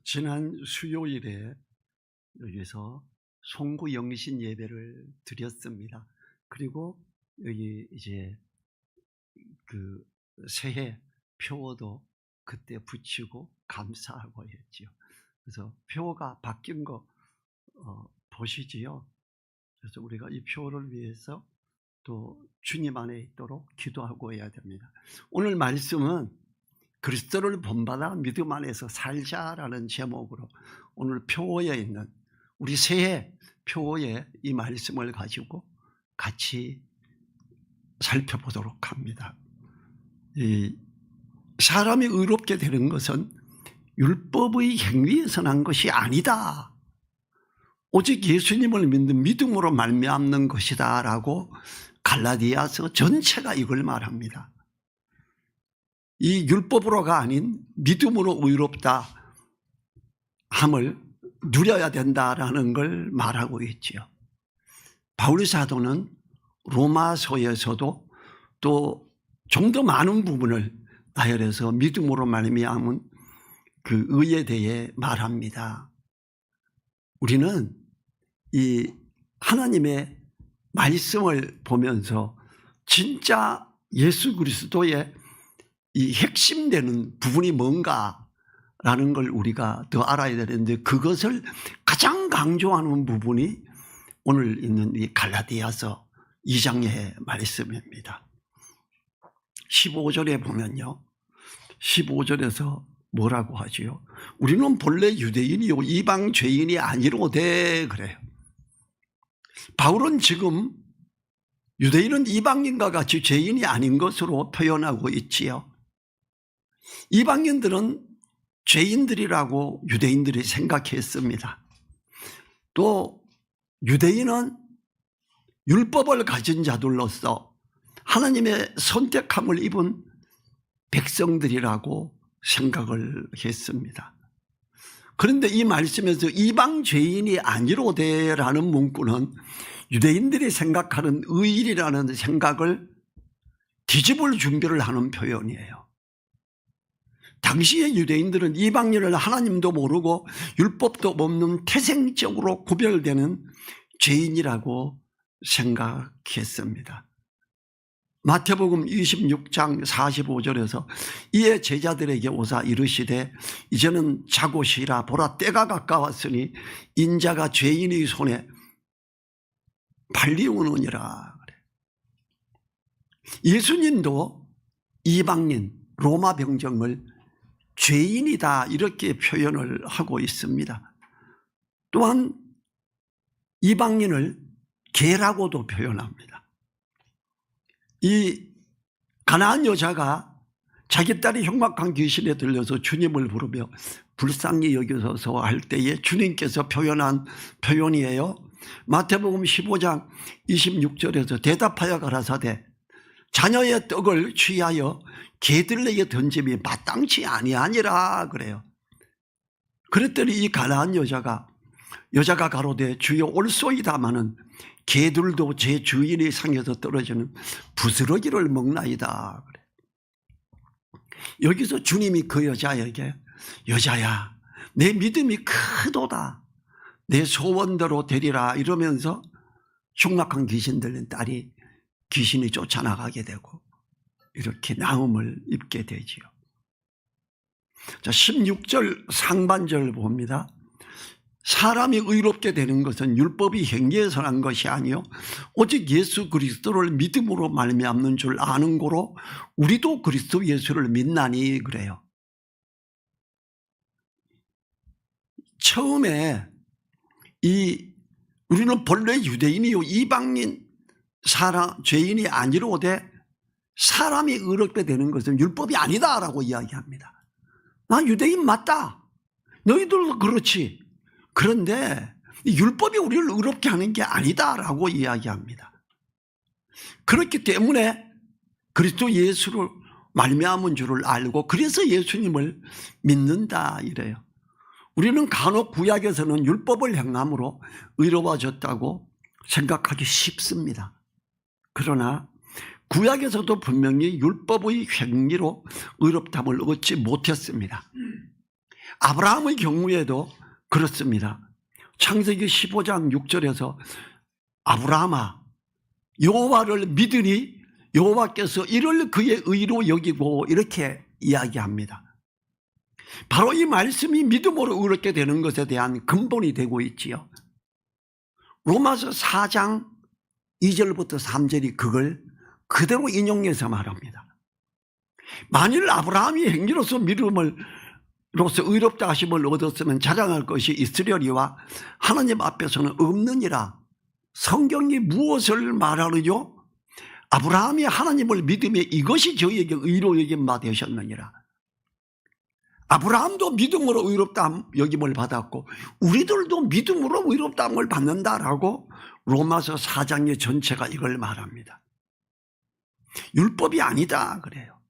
지난 수요일에 여기서 송구 영신 예배를 드렸습니다. 그리고 여기 이제 그 새해 표어도 그때 붙이고 감사하고 했지요. 그래서 표어가 바뀐 거 보시지요. 그래서 우리가 이 표어를 위해서 또 주님 안에 있도록 기도하고 해야 됩니다. 오늘 말씀은 그리스도를 본받아 믿음 안에서 살자라는 제목으로 오늘 표어에 있는 우리 새해 표어에 이 말씀을 가지고 같이 살펴보도록 합니다. 사람이 의롭게 되는 것은 율법의 행위에서 난 것이 아니다. 오직 예수님을 믿는 믿음으로 말미암는 것이다 라고 갈라디아서 전체가 이걸 말합니다. 이 율법으로가 아닌 믿음으로 의롭다 함을 누려야 된다라는 걸 말하고 있지요. 바울 사도는 로마서에서도 또 좀 더 많은 부분을 나열해서 믿음으로 말미암은 그 의에 대해 말합니다. 우리는 이 하나님의 말씀을 보면서 진짜 예수 그리스도의 이 핵심되는 부분이 뭔가라는 걸 우리가 더 알아야 되는데, 그것을 가장 강조하는 부분이 오늘 있는 이 갈라디아서 2장의 말씀입니다. 15절에 보면요, 15절에서 뭐라고 하지요? 우리는 본래 유대인이요 이방 죄인이 아니로되 그래요. 바울은 지금 유대인은 이방인과 같이 죄인이 아닌 것으로 표현하고 있지요. 이방인들은 죄인들이라고 유대인들이 생각했습니다. 또 유대인은 율법을 가진 자들로서 하나님의 선택함을 입은 백성들이라고 생각을 했습니다. 그런데 이 말씀에서 이방 죄인이 아니로되라는 문구는 유대인들이 생각하는 의인이라는 생각을 뒤집을 준비를 하는 표현이에요. 당시의 유대인들은 이방인을 하나님도 모르고 율법도 없는 태생적으로 구별되는 죄인이라고 생각했습니다. 마태복음 26장 45절에서 이에 제자들에게 오사 이르시되 이제는 자고 쉬라. 보라 때가 가까웠으니 인자가 죄인의 손에 팔리우느니라. 예수님도 이방인 로마 병정을 죄인이다 이렇게 표현을 하고 있습니다. 또한 이방인을 개라고도 표현합니다. 이 가나안 여자가 자기 딸이 흉악한 귀신에 들려서 주님을 부르며 불쌍히 여기소서 할 때에 주님께서 표현한 표현이에요. 마태복음 15장 26절에서 대답하여 가라사대 자녀의 떡을 취하여 개들에게 던짐이 마땅치 아니하니라 그래요. 그랬더니 이 가나안 여자가 가로되 주여 올소이다마는 개들도 제 주인의 상에서 떨어지는 부스러기를 먹나이다 그래. 여기서 주님이 그 여자에게 여자야 내 믿음이 크도다 내 소원대로 되리라 이러면서 흉악한 귀신 들린 딸이 귀신이 쫓아나가게 되고 이렇게 나음을 입게 되지요. 자, 16절 상반절 봅니다. 사람이 의롭게 되는 것은 율법이 행위에서 난 것이 아니요 오직 예수 그리스도를 믿음으로 말미암는 줄 아는 고로 우리도 그리스도 예수를 믿나니 그래요. 처음에 우리는 본래 유대인이요 이방인 죄인이 아니로되 사람이 의롭게 되는 것은 율법이 아니다라고 이야기합니다. 나 유대인 맞다. 너희들도 그렇지. 그런데 율법이 우리를 의롭게 하는 게 아니다라고 이야기합니다. 그렇기 때문에 그리스도 예수를 말미암은 줄을 알고 그래서 예수님을 믿는다 이래요. 우리는 간혹 구약에서는 율법을 행함으로 의로워졌다고 생각하기 쉽습니다. 그러나 구약에서도 분명히 율법의 행위로 의롭다함을 얻지 못했습니다. 아브라함의 경우에도 그렇습니다. 창세기 15장 6절에서 아브라함아 여호와를 믿으니 여호와께서 이를 그의 의로 여기고 이렇게 이야기합니다. 바로 이 말씀이 믿음으로 의롭게 되는 것에 대한 근본이 되고 있지요. 로마서 4장 2절부터 3절이 그걸 그대로 인용해서 말합니다. 만일 아브라함이 행위로서 믿음으로서 의롭다 하심을 얻었으면 자랑할 것이 이스라엘이와 하나님 앞에서는 없느니라. 성경이 무엇을 말하느뇨? 아브라함이 하나님을 믿음에 이것이 저에게 의로 여김 바 되셨느니라. 아브라함도 믿음으로 의롭다 여김을 받았고 우리들도 믿음으로 의롭다함을 받는다라고 로마서 4장의 전체가 이걸 말합니다. 율법이 아니다 그래요.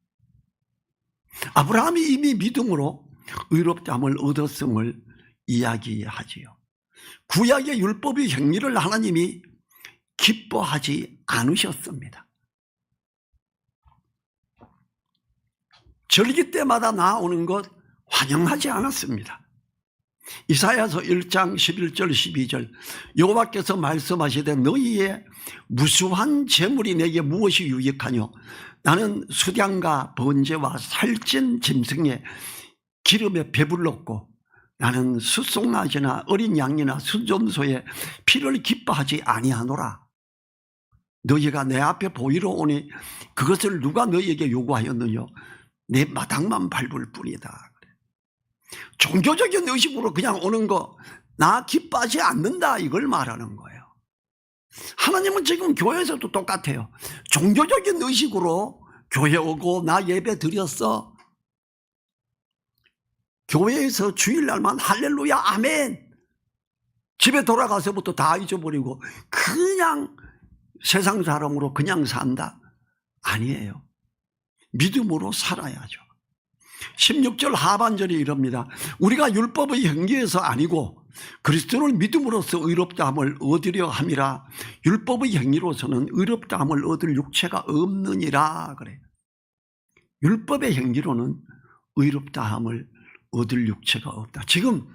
아브라함이 이미 믿음으로 의롭다함을 얻었음을 이야기하지요. 구약의 율법의 행위를 하나님이 기뻐하지 않으셨습니다. 절기 때마다 나오는 것 환영하지 않았습니다. 이사야서 1장 11절 12절 여호와께서 말씀하시되 너희의 무수한 재물이 내게 무엇이 유익하뇨? 나는 수량과 번제와 살찐 짐승의 기름에 배불렀고 나는 숫송아지나 어린 양이나 순점소의 피를 기뻐하지 아니하노라. 너희가 내 앞에 보이러 오니 그것을 누가 너희에게 요구하였느냐? 내 마당만 밟을 뿐이다. 종교적인 의식으로 그냥 오는 거 나 기뻐하지 않는다 이걸 말하는 거예요. 하나님은 지금 교회에서도 똑같아요. 종교적인 의식으로 교회 오고 나 예배 드렸어. 교회에서 주일날만 할렐루야 아멘. 집에 돌아가서부터 다 잊어버리고 그냥 세상 사람으로 그냥 산다. 아니에요. 믿음으로 살아야죠. 16절 하반절이 이럽니다. 우리가 율법의 행위에서 아니고 그리스도를 믿음으로써 의롭다함을 얻으려 함이라. 율법의 행위로서는 의롭다함을 얻을 육체가 없느니라 그래요. 율법의 행위로는 의롭다함을 얻을 육체가 없다. 지금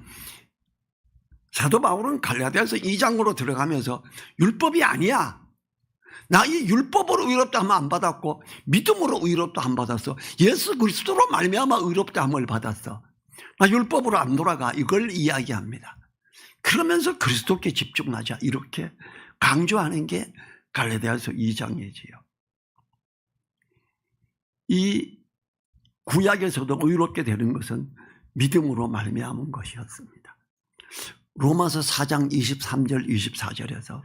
사도 바울은 갈라디아서 2장으로 들어가면서 율법이 아니야. 나 이 율법으로 의롭다함을 안 받았고 믿음으로 의롭다함 받았어. 예수 그리스도로 말미암아 의롭다함을 받았어. 나 율법으로 안 돌아가. 이걸 이야기합니다. 그러면서 그리스도께 집중하자. 이렇게 강조하는 게 갈라디아서 2장이지요. 이 구약에서도 의롭게 되는 것은 믿음으로 말미암은 것이었습니다. 로마서 4장 23절 24절에서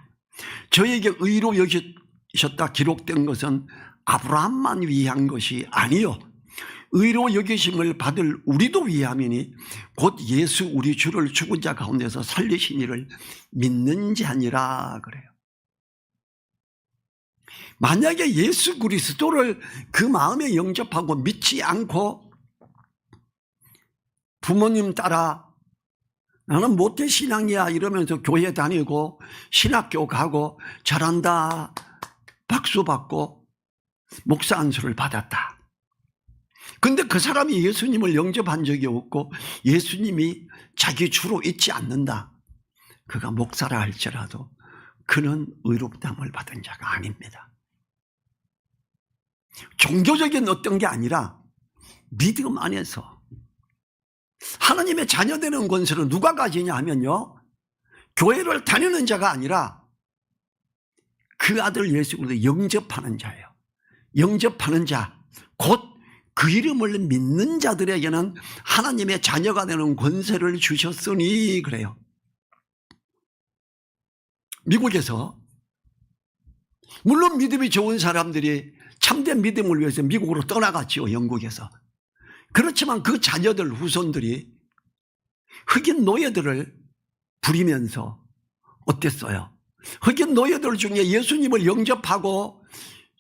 저에게 의로 여기셨다 기록된 것은 아브라함만 위한 것이 아니요 의로 여기심을 받을 우리도 위함이니 곧 예수 우리 주를 죽은 자 가운데서 살리신 이를 믿는 자니라 그래요. 만약에 예수 그리스도를 그 마음에 영접하고 믿지 않고 부모님 따라 나는 모태신앙이야 이러면서 교회 다니고 신학교 가고 잘한다 박수 받고 목사 안수를 받았다. 근데 그 사람이 예수님을 영접한 적이 없고 예수님이 자기 주로 있지 않는다. 그가 목사라 할지라도 그는 의롭다함을 받은 자가 아닙니다. 종교적인 어떤 게 아니라 믿음 안에서 하나님의 자녀되는 권세를 누가 가지냐 하면요 교회를 다니는 자가 아니라 그 아들 예수 그리스도를 영접하는 자예요. 영접하는 자, 곧 그 이름을 믿는 자들에게는 하나님의 자녀가 되는 권세를 주셨으니 그래요. 미국에서 물론 믿음이 좋은 사람들이 참된 믿음을 위해서 미국으로 떠나갔지요. 영국에서. 그렇지만 그 자녀들 후손들이 흑인 노예들을 부리면서 어땠어요? 흑인 노예들 중에 예수님을 영접하고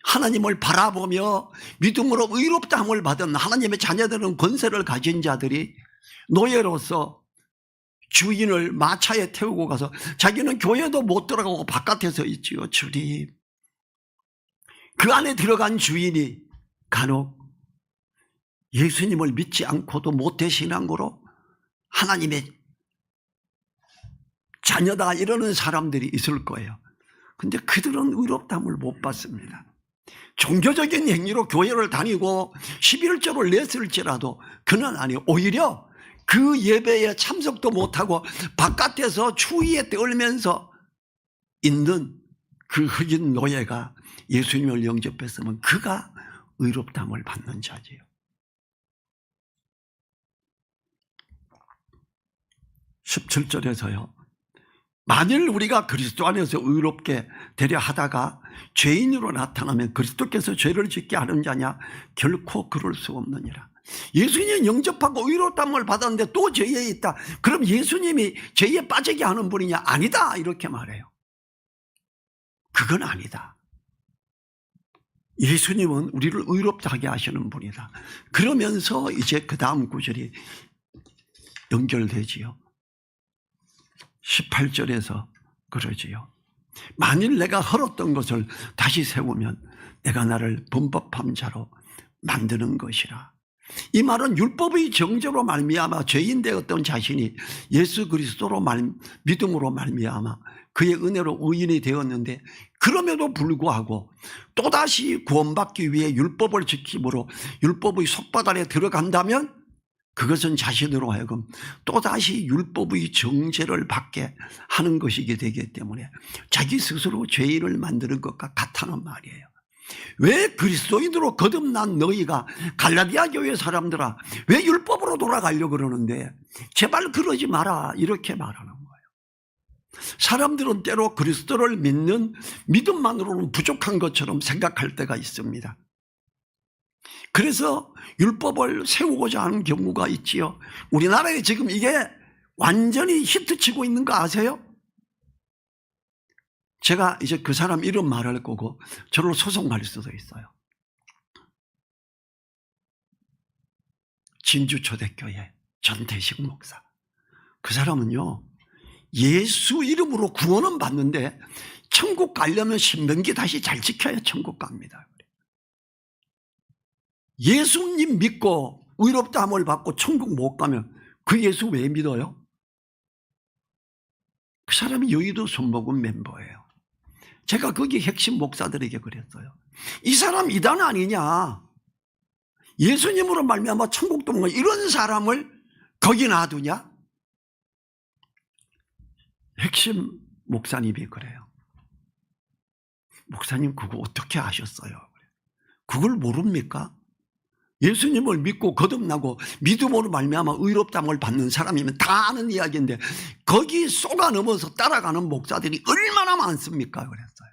하나님을 바라보며 믿음으로 의롭다함을 받은 하나님의 자녀들은 권세를 가진 자들이 노예로서 주인을 마차에 태우고 가서 자기는 교회도 못 들어가고 바깥에서 있지요. 주님. 그 안에 들어간 주인이 간혹 예수님을 믿지 않고도 모태신앙으로 하나님의 자녀다 이러는 사람들이 있을 거예요. 근데 그들은 의롭다함을 못 받습니다. 종교적인 행위로 교회를 다니고 11조를 냈을지라도 그는 아니에요. 오히려 그 예배에 참석도 못하고 바깥에서 추위에 떨면서 있는 그 흑인 노예가 예수님을 영접했으면 그가 의롭다함을 받는 자지요. 17절에서요. 만일 우리가 그리스도 안에서 의롭게 되려 하다가 죄인으로 나타나면 그리스도께서 죄를 짓게 하는 자냐? 결코 그럴 수 없느니라. 예수님 영접하고 의롭다함을 받았는데 또 죄에 있다. 그럼 예수님이 죄에 빠지게 하는 분이냐? 아니다. 이렇게 말해요. 그건 아니다. 예수님은 우리를 의롭다 하게 하시는 분이다. 그러면서 이제 그 다음 구절이 연결되지요. 18절에서 그러지요. 만일 내가 헐었던 것을 다시 세우면 내가 나를 범법한 자로 만드는 것이라. 이 말은 율법의 정죄로 말미암아 죄인 되었던 자신이 예수 그리스도로 믿음으로 말미암아 그의 은혜로 의인이 되었는데, 그럼에도 불구하고 또다시 구원받기 위해 율법을 지킴으로 율법의 속박 안에 들어간다면 그것은 자신으로 하여금 또다시 율법의 정죄를 받게 하는 것이게 되기 때문에 자기 스스로 죄인을 만드는 것과 같다는 말이에요. 왜 그리스도인으로 거듭난 너희가 갈라디아 교회 사람들아 왜 율법으로 돌아가려고 그러는데 제발 그러지 마라 이렇게 말하는 거예요. 사람들은 때로 그리스도를 믿는 믿음만으로는 부족한 것처럼 생각할 때가 있습니다. 그래서 율법을 세우고자 하는 경우가 있지요. 우리나라에 지금 이게 완전히 히트치고 있는 거 아세요? 제가 이제 그 사람 이름 말할 거고 저를 소송할 수도 있어요. 진주초대교회 전태식 목사. 그 사람은요, 예수 이름으로 구원은 받는데 천국 가려면 신명기 다시 잘 지켜야 천국 갑니다. 예수님 믿고 의롭다함을 받고 천국 못 가면 그 예수 왜 믿어요? 그 사람이 여의도 손목은 멤버예요. 제가 거기 핵심 목사들에게 그랬어요. 이 사람 이단 아니냐? 예수님으로 말미암아 천국도 못 가 이런 사람을 거기 놔두냐? 핵심 목사님이 그래요. 목사님 그거 어떻게 아셨어요? 그걸 모릅니까? 예수님을 믿고 거듭나고 믿음으로 말미암아 의롭다함을 받는 사람이면 다 아는 이야기인데 거기 쏘가 넘어서 따라가는 목사들이 얼마나 많습니까? 그랬어요.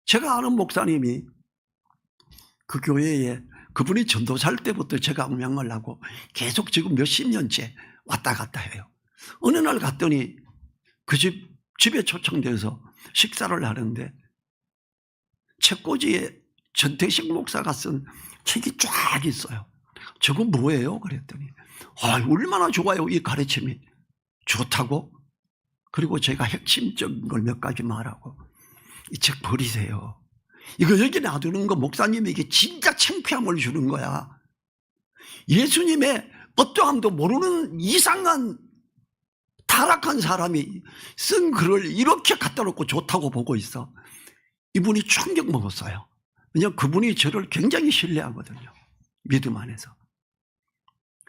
제가 아는 목사님이 그 교회에 그분이 전도살 때부터 제가 음향을 하고 계속 지금 몇십 년째 왔다 갔다 해요. 어느 날 갔더니 그 집에 초청돼서 식사를 하는데 책꽂이에 전태식 목사가 쓴 책이 쫙 있어요. 저거 뭐예요? 그랬더니 얼마나 좋아요. 이 가르침이 좋다고. 그리고 제가 핵심적인 걸 몇 가지 말하고 이 책 버리세요. 이거 여기 놔두는 거 목사님에게 진짜 창피함을 주는 거야. 예수님의 어떠함도 모르는 이상한 타락한 사람이 쓴 글을 이렇게 갖다 놓고 좋다고 보고 있어. 이분이 충격 먹었어요. 왜냐하면 그분이 저를 굉장히 신뢰하거든요. 믿음 안에서.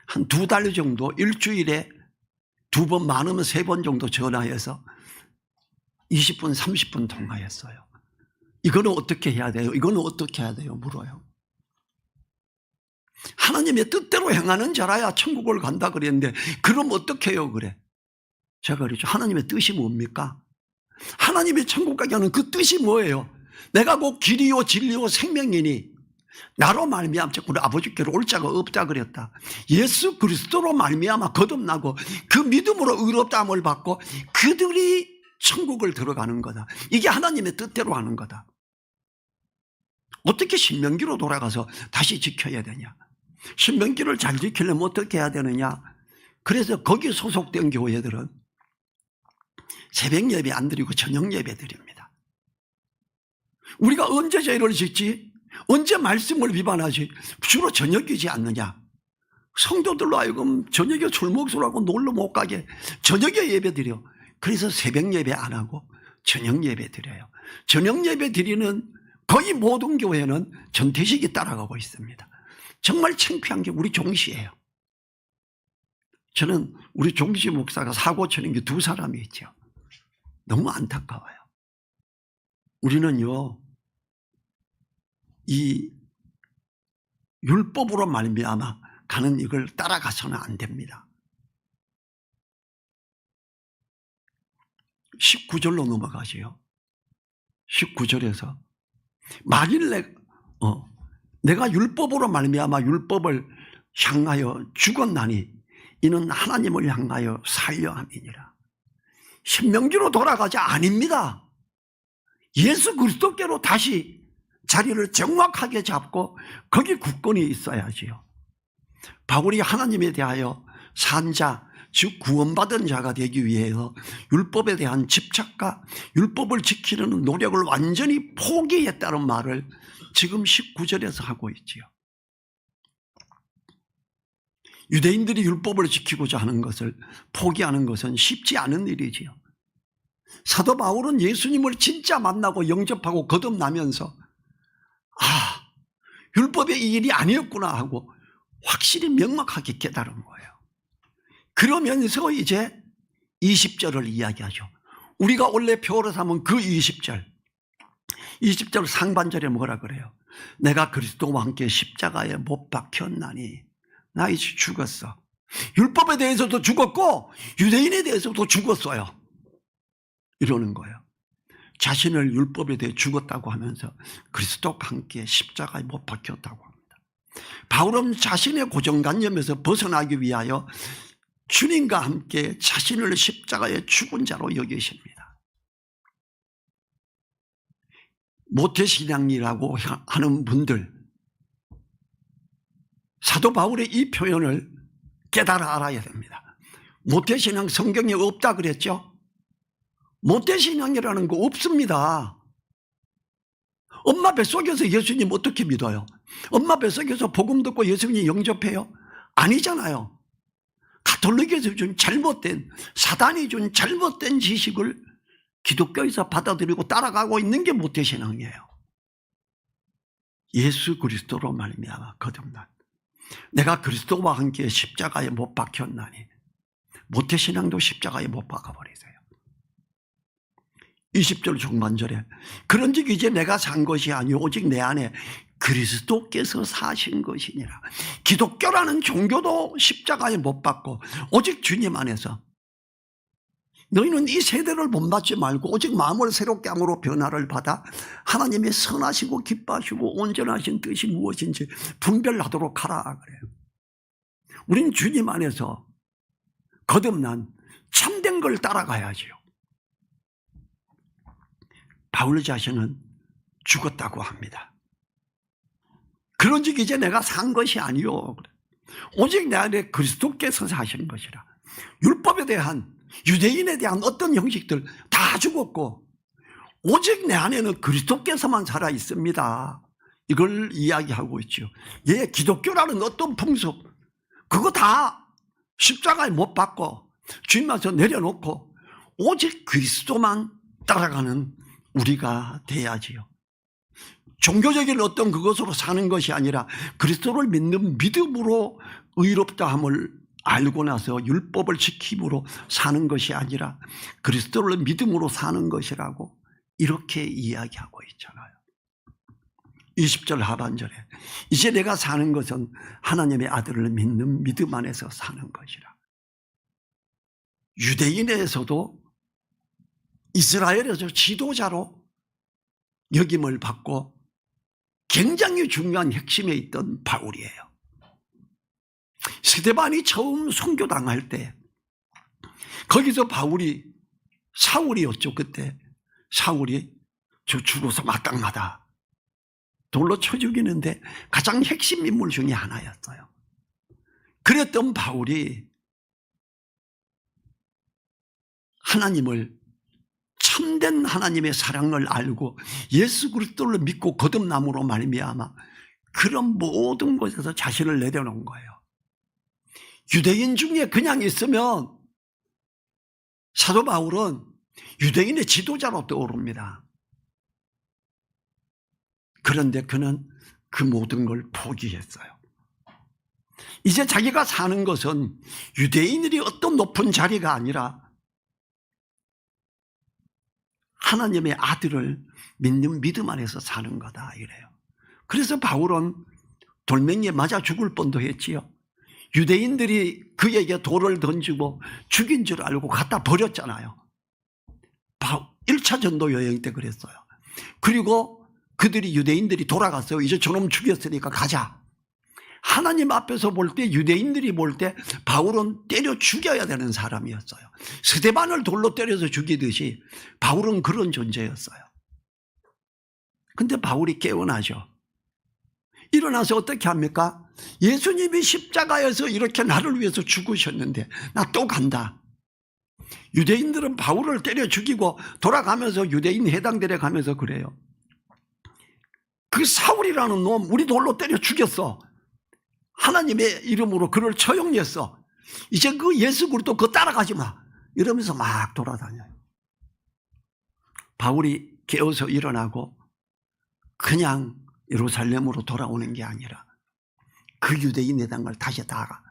한 2달 정도 일주일에 2번 많으면 3번 정도 전화해서 20분 30분 통화했어요. 이거는 어떻게 해야 돼요? 이거는 어떻게 해야 돼요? 물어요. 하나님의 뜻대로 행하는 자라야 천국을 간다 그랬는데 그럼 어떻게 해요? 그래. 제가 그랬죠. 하나님의 뜻이 뭡니까? 하나님의 천국 가게 하는 그 뜻이 뭐예요? 내가 곧 길이요 진리요 생명이니 나로 말미암아 우리 아버지께로 올 자가 없다 그랬다. 예수 그리스도로 말미암아 거듭나고 그 믿음으로 의롭다함을 받고 그들이 천국을 들어가는 거다. 이게 하나님의 뜻대로 하는 거다. 어떻게 신명기로 돌아가서 다시 지켜야 되냐? 신명기를 잘 지키려면 어떻게 해야 되느냐? 그래서 거기 소속된 교회들은 새벽 예배 안 드리고 저녁 예배 드립니다. 우리가 언제 죄를 짓지? 언제 말씀을 위반하지? 주로 저녁이지 않느냐? 성도들로 하여금 저녁에 술 먹으라고 놀러 못 가게 저녁에 예배 드려. 그래서 새벽 예배 안 하고 저녁 예배 드려요. 저녁 예배 드리는 거의 모든 교회는 전태식이 따라가고 있습니다. 정말 창피한 게 우리 종씨예요. 저는 우리 종씨 목사가 사고 치는 게 두 사람이 있죠. 너무 안타까워요. 우리는요, 이 율법으로 말미암아 가는 이걸 따라가서는 안 됩니다. 19절로 넘어가지요. 19절에서 만일 내가 율법으로 말미암아 율법을 향하여 죽었나니 이는 하나님을 향하여 살려 함이니라. 신명기로 돌아가자 아닙니다. 예수 그리스도께로 다시 자리를 정확하게 잡고 거기 굳건히 있어야지요. 바울이 하나님에 대하여 산 자, 즉 구원받은 자가 되기 위해서 율법에 대한 집착과 율법을 지키려는 노력을 완전히 포기했다는 말을 지금 19절에서 하고 있지요. 유대인들이 율법을 지키고자 하는 것을 포기하는 것은 쉽지 않은 일이지요. 사도 바울은 예수님을 진짜 만나고 영접하고 거듭나면서 율법의 이 일이 아니었구나 하고 확실히 명확하게 깨달은 거예요. 그러면서 이제 20절을 이야기하죠. 우리가 원래 표로 삼은 그 20절 상반절에 뭐라 그래요? 내가 그리스도와 함께 십자가에 못 박혔나니 나 이제 죽었어. 율법에 대해서도 죽었고 유대인에 대해서도 죽었어요. 이러는 거예요. 자신을 율법에 대해 죽었다고 하면서 그리스도와 함께 십자가에 못 박혔다고 합니다. 바울은 자신의 고정관념에서 벗어나기 위하여 주님과 함께 자신을 십자가에 죽은 자로 여기십니다. 모태신앙이라고 하는 분들, 사도 바울의 이 표현을 깨달아 알아야 됩니다. 모태신앙 성경에 없다 그랬죠? 모태신앙이라는 거 없습니다. 엄마 뱃속에서 예수님 어떻게 믿어요? 엄마 뱃속에서 복음 듣고 예수님 영접해요? 아니잖아요. 가톨릭에서 준 잘못된, 사단이 준 잘못된 지식을 기독교에서 받아들이고 따라가고 있는 게 모태신앙이에요. 예수 그리스도로 말미암아 거듭난, 내가 그리스도와 함께 십자가에 못 박혔나니 모태신앙도 십자가에 못 박아버리세요. 20절 중반절에 그런즉 이제 내가 산 것이 아니오 오직 내 안에 그리스도께서 사신 것이니라. 기독교라는 종교도 십자가에 못 박고 오직 주님 안에서, 너희는 이 세대를 본받지 말고 오직 마음을 새롭게 함으로 변화를 받아 하나님의 선하시고 기뻐하시고 온전하신 뜻이 무엇인지 분별하도록 하라 그래요. 우린 주님 안에서 거듭난 참된 걸 따라가야지요. 바울 자신은 죽었다고 합니다. 그런즉 이제 내가 산 것이 아니요 오직 내 안에 그리스도께서 사신 것이라. 율법에 대한, 유대인에 대한 어떤 형식들 다 죽었고 오직 내 안에는 그리스도께서만 살아 있습니다. 이걸 이야기하고 있죠. 기독교라는 어떤 풍습 그거 다 십자가에 못 박고 주님 앞에서 내려놓고 오직 그리스도만 따라가는 우리가 돼야지요. 종교적인 어떤 그것으로 사는 것이 아니라 그리스도를 믿는 믿음으로 의롭다함을 알고 나서 율법을 지킴으로 사는 것이 아니라 그리스도를 믿음으로 사는 것이라고 이렇게 이야기하고 있잖아요. 20절 하반절에 이제 내가 사는 것은 하나님의 아들을 믿는 믿음 안에서 사는 것이라. 유대인에서도 이스라엘에서 지도자로 역임을 받고 굉장히 중요한 핵심에 있던 바울이에요. 스데반이 처음 순교당할 때 거기서 바울이, 사울이었죠. 그때 사울이 저 죽어서 마땅하다 돌로 쳐 죽이는데 가장 핵심 인물 중에 하나였어요. 그랬던 바울이 하나님을, 참된 하나님의 사랑을 알고 예수 그리스도를 믿고 거듭남으로 말미암아 그런 모든 곳에서 자신을 내려놓은 거예요. 유대인 중에 그냥 있으면 사도 바울은 유대인의 지도자로 떠오릅니다. 그런데 그는 그 모든 걸 포기했어요. 이제 자기가 사는 것은 유대인들이 어떤 높은 자리가 아니라 하나님의 아들을 믿는 믿음 안에서 사는 거다 이래요. 그래서 바울은 돌멩이에 맞아 죽을 뻔도 했지요. 유대인들이 그에게 돌을 던지고 죽인 줄 알고 갖다 버렸잖아요. 1차 전도 여행 때 그랬어요. 그리고 그들이 유대인들이 돌아갔어요. 이제 저놈 죽였으니까 가자. 하나님 앞에서 볼 때, 유대인들이 볼 때 바울은 때려 죽여야 되는 사람이었어요. 스데반을 돌로 때려서 죽이듯이 바울은 그런 존재였어요. 근데 바울이 깨어나죠. 일어나서 어떻게 합니까? 예수님이 십자가에서 이렇게 나를 위해서 죽으셨는데 나 또 간다. 유대인들은 바울을 때려 죽이고 돌아가면서 유대인 해당들에 가면서 그래요. 그 사울이라는 놈 우리 돌로 때려 죽였어. 하나님의 이름으로 그를 처형했어. 이제 그 예수 그리스도 그거 따라가지 마. 이러면서 막 돌아다녀요. 바울이 깨어서 일어나고 그냥 예루살렘으로 돌아오는 게 아니라 그 유대인 회당을 다시 다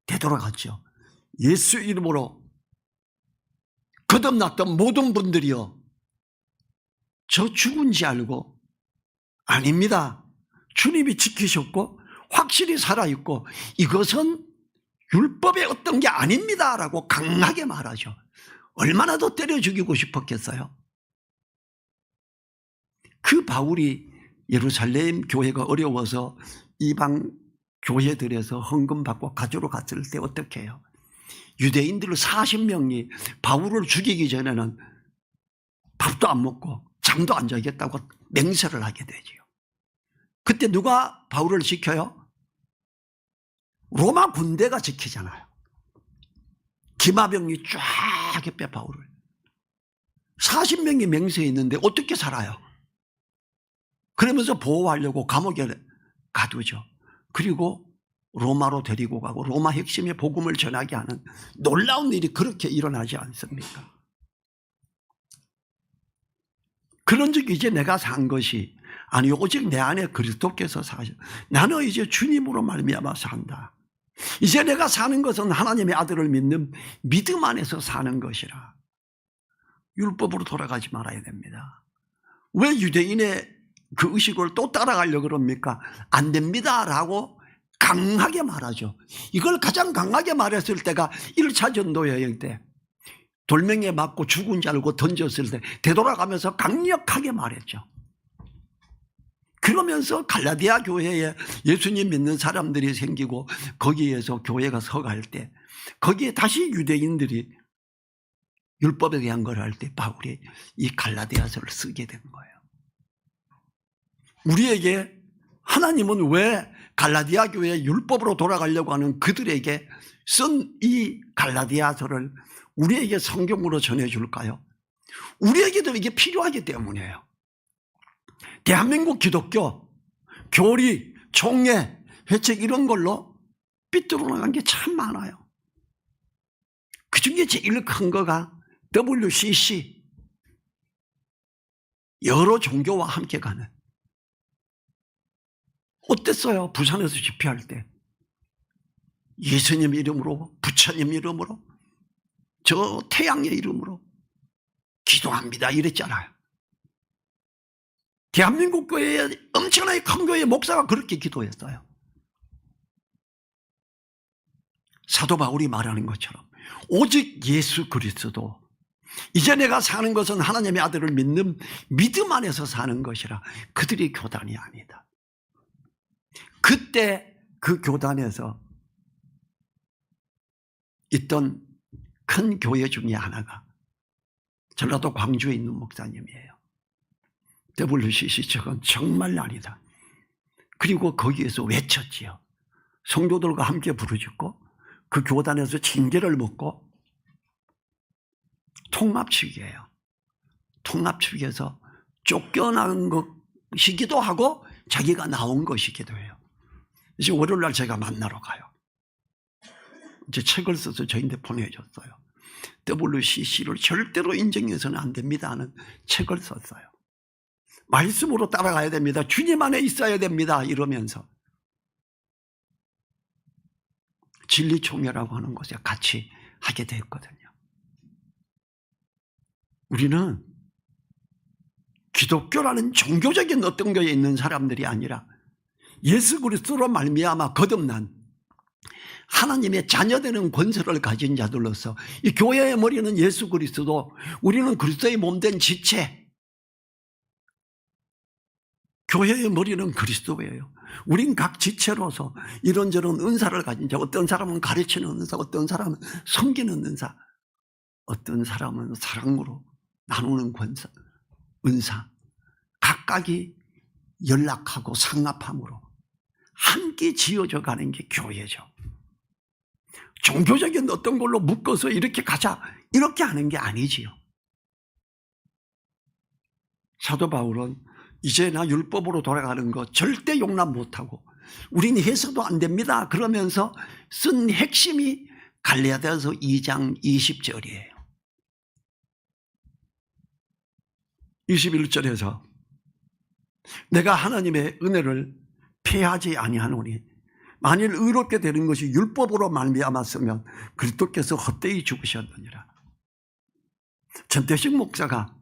되돌아갔죠. 예수 이름으로 거듭났던 모든 분들이요, 저 죽은지 알고 아닙니다. 주님이 지키셨고 확실히 살아있고 이것은 율법의 어떤 게 아닙니다 라고 강하게 말하죠. 얼마나 더 때려 죽이고 싶었겠어요. 그 바울이 예루살렘 교회가 어려워서 이방 교회들에서 헌금 받고 가지러 갔을 때 어떻게 해요? 유대인들 40명이 바울을 죽이기 전에는 밥도 안 먹고 잠도 안 자겠다고 맹세를 하게 되지요. 그때 누가 바울을 지켜요? 로마 군대가 지키잖아요. 기마병이 쫙 옆에 바울을. 40명이 맹세했는데 어떻게 살아요? 그러면서 보호하려고 감옥에 가두죠. 그리고 로마로 데리고 가고 로마 핵심의 복음을 전하게 하는 놀라운 일이 그렇게 일어나지 않습니까? 그런 즉 이제 내가 산 것이 아니 오직 내 안에 그리스도께서 사셔. 나는 이제 주님으로 말미암아 산다. 이제 내가 사는 것은 하나님의 아들을 믿는 믿음 안에서 사는 것이라. 율법으로 돌아가지 말아야 됩니다. 왜 유대인의 그 의식을 또 따라가려고 그럽니까? 안 됩니다 라고 강하게 말하죠. 이걸 가장 강하게 말했을 때가 1차 전도 여행 때 돌멩이에 맞고 죽은 줄 알고 던졌을 때 되돌아가면서 강력하게 말했죠. 그러면서 갈라디아 교회에 예수님 믿는 사람들이 생기고 거기에서 교회가 서갈 때 거기에 다시 유대인들이 율법에 대한 걸 할 때 바울이 이 갈라디아서를 쓰게 된 거예요. 우리에게 하나님은 왜 갈라디아 교회의 율법으로 돌아가려고 하는 그들에게 쓴 이 갈라디아서를 우리에게 성경으로 전해줄까요? 우리에게도 이게 필요하기 때문이에요. 대한민국 기독교, 교리, 총회, 회책 이런 걸로 삐뚤어 나간 게 참 많아요. 그 중에 제일 큰 거가 WCC, 여러 종교와 함께 가는. 어땠어요? 부산에서 집회할 때 예수님 이름으로, 부처님 이름으로, 저 태양의 이름으로 기도합니다 이랬잖아요. 대한민국 교회에 엄청나게 큰 교회 목사가 그렇게 기도했어요. 사도 바울이 말하는 것처럼 오직 예수 그리스도, 이제 내가 사는 것은 하나님의 아들을 믿는 믿음 안에서 사는 것이라. 그들이 교단이 아니다. 그때 그 교단에서 있던 큰 교회 중에 하나가 전라도 광주에 있는 목사님이에요. WCC 저건 정말 아니다. 그리고 거기에서 외쳤지요. 성도들과 함께 부르짖고 그 교단에서 징계를 먹고 통합측이에요. 통합측에서 쫓겨난 것이기도 하고 자기가 나온 것이기도 해요. 이제 월요일 날 제가 만나러 가요. 이제 책을 써서 저희한테 보내줬어요. WCC를 절대로 인정해서는 안 됩니다 하는 책을 썼어요. 말씀으로 따라가야 됩니다. 주님 안에 있어야 됩니다. 이러면서 진리총회라고 하는 곳에 같이 하게 됐거든요. 우리는 기독교라는 종교적인 어떤 것에 있는 사람들이 아니라 예수 그리스도로 말미암아 거듭난 하나님의 자녀되는 권세를 가진 자들로서 이 교회의 머리는 예수 그리스도, 우리는 그리스도의 몸된 지체, 교회의 머리는 그리스도예요. 우린 각 지체로서 이런저런 은사를 가진 자, 어떤 사람은 가르치는 은사, 어떤 사람은 섬기는 은사, 어떤 사람은 사랑으로 나누는 권사, 은사, 각각이 연락하고 상합함으로 함께 지어져 가는 게 교회죠. 종교적인 어떤 걸로 묶어서 이렇게 가자, 이렇게 하는 게 아니지요. 사도 바울은 이제 나 율법으로 돌아가는 거 절대 용납 못하고 우린 해서도 안 됩니다 그러면서 쓴 핵심이 갈라디아서 2장 20절이에요. 21절에서 내가 하나님의 은혜를 폐하지 아니하노니 만일 의롭게 되는 것이 율법으로 말미암았으면 그리스도께서 헛되이 죽으셨느니라. 전태식 목사가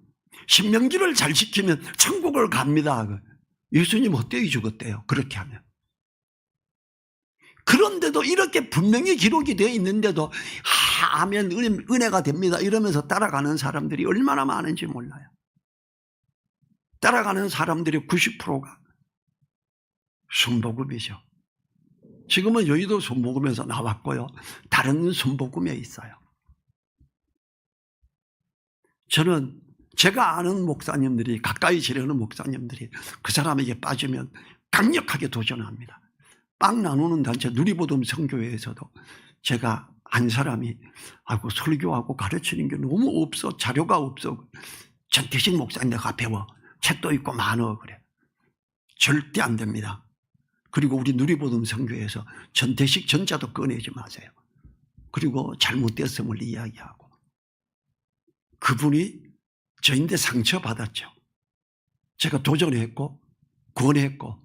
신명기를 잘 지키면 천국을 갑니다. 예수님 헛되이 죽었대요. 그렇게 하면. 그런데도 이렇게 분명히 기록이 되어 있는데도 아멘 은혜가 됩니다 이러면서 따라가는 사람들이 얼마나 많은지 몰라요. 따라가는 사람들의 90%가 순복음이죠. 지금은 여의도 순복음에서 나왔고요. 다른 순복음에 있어요. 저는 제가 아는 목사님들이, 가까이 지내는 목사님들이 그 사람에게 빠지면 강력하게 도전합니다. 빵 나누는 단체 누리보듬 선교회에서도 제가 안 사람이 아이고 설교하고 가르치는 게 너무 없어, 자료가 없어. 전태식 목사님 내가 배워, 책도 있고 많어 그래. 절대 안 됩니다. 그리고 우리 누리보듬 선교회에서 전태식 전자도 꺼내지 마세요. 그리고 잘못됐음을 이야기하고. 그분이 저인데 상처받았죠. 제가 도전했고 권했고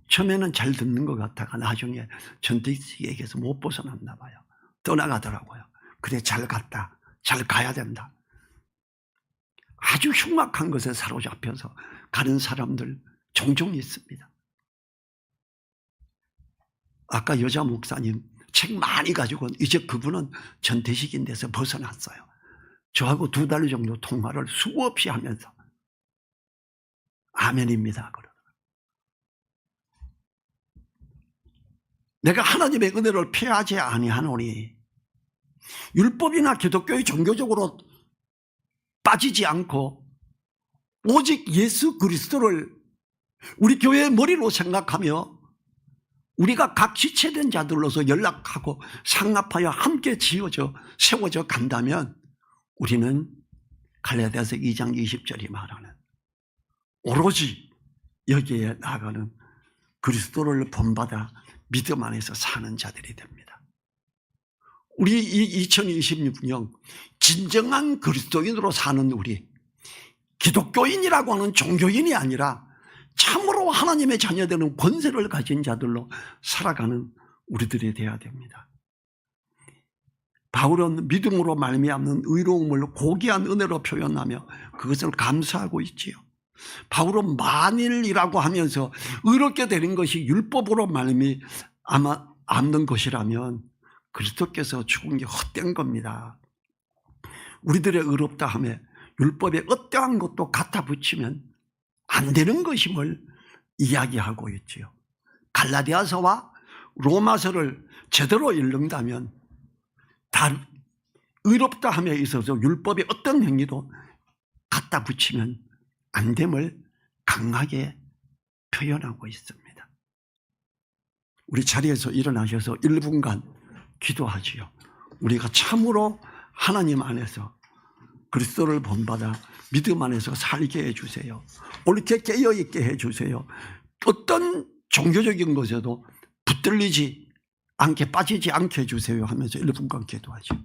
처음에는 잘 듣는 것 같다가 나중에 전태식에게서 못 벗어났나 봐요. 떠나가더라고요. 그래 잘 갔다. 잘 가야 된다. 아주 흉악한 것에 사로잡혀서 가는 사람들 종종 있습니다. 아까 여자 목사님 책 많이 가지고 이제 그분은 전태식인 데서 벗어났어요. 저하고 2달 정도 통화를 수없이 하면서 아멘입니다. 내가 하나님의 은혜를 폐하지 아니하노니 율법이나 기독교의 종교적으로 빠지지 않고 오직 예수 그리스도를 우리 교회의 머리로 생각하며 우리가 각 지체된 자들로서 연락하고 상합하여 함께 지어져 세워져 간다면 우리는 갈라디아서 2장 20절이 말하는 오로지 여기에 나아가는 그리스도를 본받아 믿음 안에서 사는 자들이 됩니다. 우리 이 2026년 진정한 그리스도인으로 사는 우리, 기독교인이라고 하는 종교인이 아니라 참으로 하나님의 자녀되는 권세를 가진 자들로 살아가는 우리들이 되어야 됩니다. 바울은 믿음으로 말미암는 의로움을 고귀한 은혜로 표현하며 그것을 감사하고 있지요. 바울은 만일이라고 하면서 의롭게 되는 것이 율법으로 말미암는 것이라면 그리스도께서 죽은 게 헛된 겁니다. 우리들의 의롭다 함에 율법에 어떠한 것도 갖다 붙이면 안 되는 것임을 이야기하고 있지요. 갈라디아서와 로마서를 제대로 읽는다면 의롭다 함에 있어서 율법의 어떤 행위도 갖다 붙이면 안 됨을 강하게 표현하고 있습니다. 우리 자리에서 일어나셔서 1분간 기도하지요. 우리가 참으로 하나님 안에서 그리스도를 본받아 믿음 안에서 살게 해주세요. 옳게 깨어있게 해주세요. 어떤 종교적인 것에도 붙들리지 않게 빠지지 않게 해주세요 하면서 1분간 기도하죠.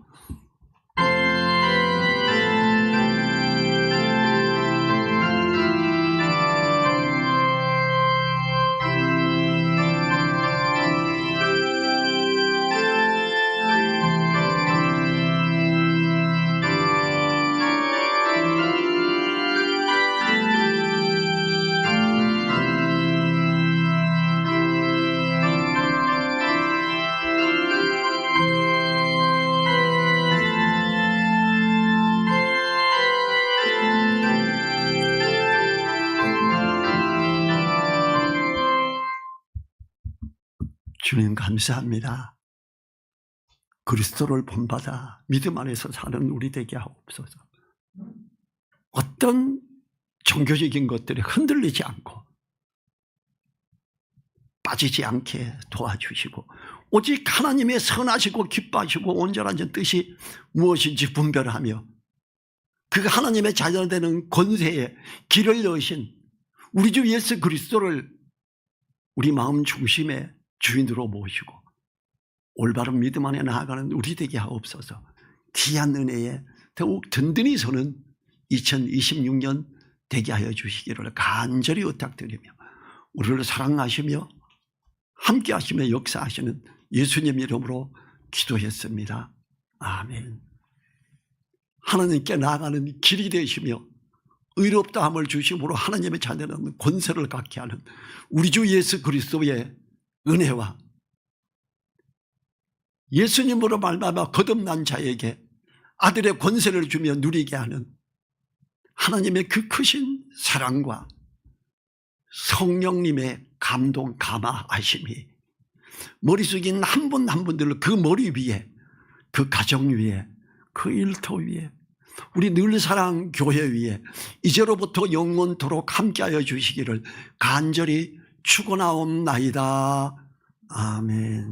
주님 감사합니다. 그리스도를 본받아 믿음 안에서 사는 우리 되게 하옵소서. 어떤 종교적인 것들에 흔들리지 않고 빠지지 않게 도와주시고 오직 하나님의 선하시고 기뻐하시고 온전한 뜻이 무엇인지 분별하며 그 하나님의 자녀되는 권세에 길을 여신 우리 주 예수 그리스도를 우리 마음 중심에 주인으로 모시고 올바른 믿음 안에 나아가는 우리 되게 하옵소서. 귀한 은혜에 더욱 든든히 서는 2026년 되게 하여 주시기를 간절히 부탁드리며 우리를 사랑하시며 함께 하시며 역사하시는 예수님 이름으로 기도했습니다. 아멘. 하나님께 나아가는 길이 되시며 의롭다함을 주심으로 하나님의 자녀는 권세를 갖게 하는 우리 주 예수 그리스도의 은혜와 예수님으로 말미암아 거듭난 자에게 아들의 권세를 주며 누리게 하는 하나님의 그 크신 사랑과 성령님의 감동 감화하심이 머릿속에 있는 한 분 한 분들을 그 머리 위에 그 가정 위에 그 일터 위에 우리 늘사랑 교회 위에 이제로부터 영원토록 함께하여 주시기를 간절히 축원하옵나이다. 아멘.